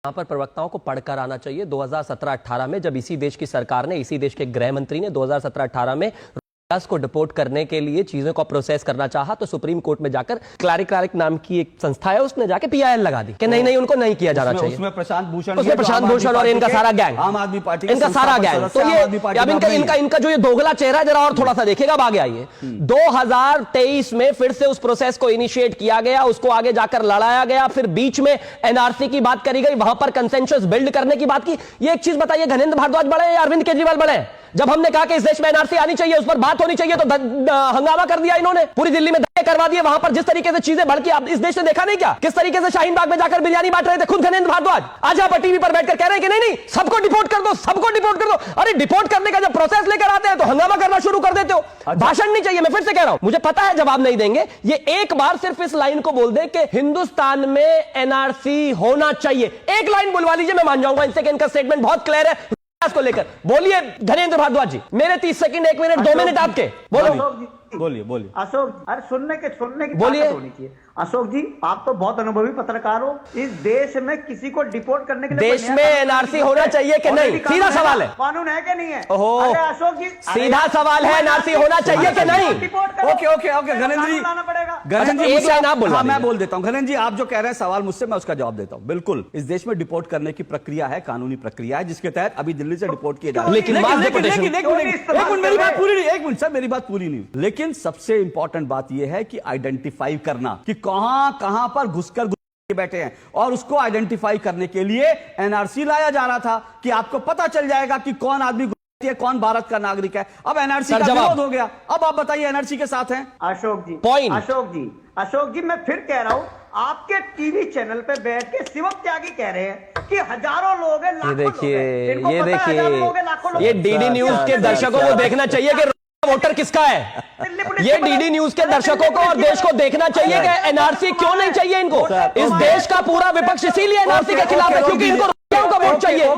यहाँ पर प्रवक्ताओं को पढ़कर आना चाहिए। 2017-18 में जब इसी देश की सरकार ने, इसी देश के गृह मंत्री ने 2017-18 में को डिपोर्ट करने के लिए चीजों को प्रोसेस करना चाहा तो सुप्रीम कोर्ट में जाकर क्लैरिक नाम की एक संस्था है, उसने जाके पीआईएल लगा दी कि नहीं उनको नहीं किया जाना चाहिए। उसमें प्रशांत भूषण और इनका सारा गैंग, आम आदमी पार्टी इनका सारा गैंग। तो ये अब इनका जो ये दोगला चेहरा जरा और थोड़ा सा देखिएगा। अब आगे आइए, 2023 में फिर से उस प्रोसेस को इनिशिएट किया गया, उसको आगे जाकर लड़ाया गया, फिर बीच में एनआरसी की बात करी गई, वहां पर कंसेंसस बिल्ड करने की बात की। ये एक चीज बताइए, घनेंद्र भारद्वाज बड़े या अरविंद केजरीवाल बड़े? जब हमने कहा कि इस देश में एनआरसी आनी चाहिए, उस पर बात होनी चाहिए, तो हंगामा कर दिया इन्होंने, पूरी दिल्ली में धक्के करवा दिए। वहां पर जिस तरीके से चीजें बढ़ की, आप इस देश ने देखा नहीं क्या, किस तरीके से शाहीन बाग में जाकर बिरयानी बांट रहे थे खुद घनेंद्र भारद्वाज। आज आप टीवी पर बैठकर कह रहे हैं कि नहीं सबको डिपोर्ट कर दो, सबको डिपोर्ट कर दो। अरे डिपोर्ट करने का जब प्रोसेस लेकर आते हैं तो हंगामा करना शुरू कर देते हो। भाषण नहीं चाहिए, मैं फिर से कह रहा हूं, मुझे पता है जवाब नहीं देंगे। ये एक बार सिर्फ इस लाइन को बोल दे कि हिंदुस्तान में एनआरसी होना चाहिए, एक लाइन बुलवा लीजिए, मैं मान जाऊंगा। इनसे इनका स्टेटमेंट बहुत क्लियर है को लेकर। बोलिए घनेंद्र भारद्वाज जी, मेरे 30 सेकंड, 1 मिनट, 2 मिनट आपके। बोलिए अशोक, अरे सुनने की बोलिए। ताकत होनी चाहिए। अशोक जी, आप तो बहुत अनुभवी पत्रकार हो। इस देश में किसी को डिपोर्ट करने के लिए देश में एनआरसी होना चाहिए कि नहीं? सीधा सवाल है, कानून है कि नहीं है? अरे अशोक जी, सीधा सवाल है, एनआरसी होना चाहिए कि नहीं? ओके घनेंद्र जी, घनेंद्र जी एक लाइन आप बोलो। मैं बोल देता हूं। घनेंद्र जी, आप जो कह रहे हैं सवाल मुझसे, मैं उसका जवाब देता हूं। बिल्कुल, इस देश में डिपोर्ट करने की प्रक्रिया है, कानूनी प्रक्रिया है, जिसके तहत अभी दिल्ली से डिपोर्ट किए जा रहे हैं। लेकिन मेरी बात पूरी नहीं। लेकिन सबसे इंपॉर्टेंट बात यह है कि आइडेंटिफाई करना कि कहां पर घुसकर बैठे हैं, और उसको आइडेंटिफाई करने के लिए एनआरसी लाया जा रहा था कि आपको पता चल जाएगा कि कौन आदमी है, कौन भारत का नागरिक है। अब एनआरसी का विरोध हो गया, अब आप बताइए एनआरसी के साथ हैं? अशोक जी, पॉइंट। अशोक जी, मैं फिर कह रहा हूं, आपके टीवी चैनल पे बैठ के शिवम त्यागी कह रहे हैं कि हजारों लोग हैं, लाखों लोग हैं। ये देखिए, ये डीडी न्यूज के दर्शकों को देखना चाहिए कि वोटर किसका है। ये डीडी न्यूज के दर्शकों को और देश को देखना चाहिए कि एनआरसी क्यों नहीं चाहिए इनको। इस देश का पूरा विपक्ष इसीलिए एनआरसी के खिलाफ है, क्योंकि इनको का वोट चाहिए।